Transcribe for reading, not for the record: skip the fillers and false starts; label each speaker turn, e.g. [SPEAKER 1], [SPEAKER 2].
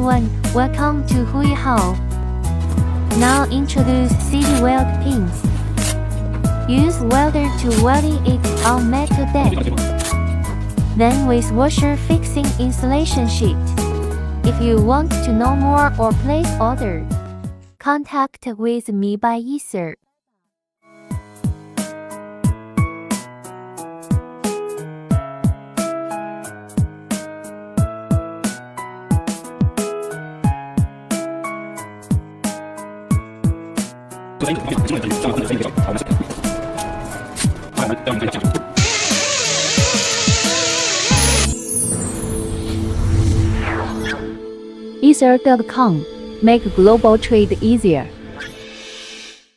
[SPEAKER 1] everyone, welcome to Huihao. Now introduce CD weld pins. Use welder to welding it on metal deck. Then with washer fixing installation sheet. If you want to know more or place order, contact with me by Ether. Ether.com. Make global trade easier.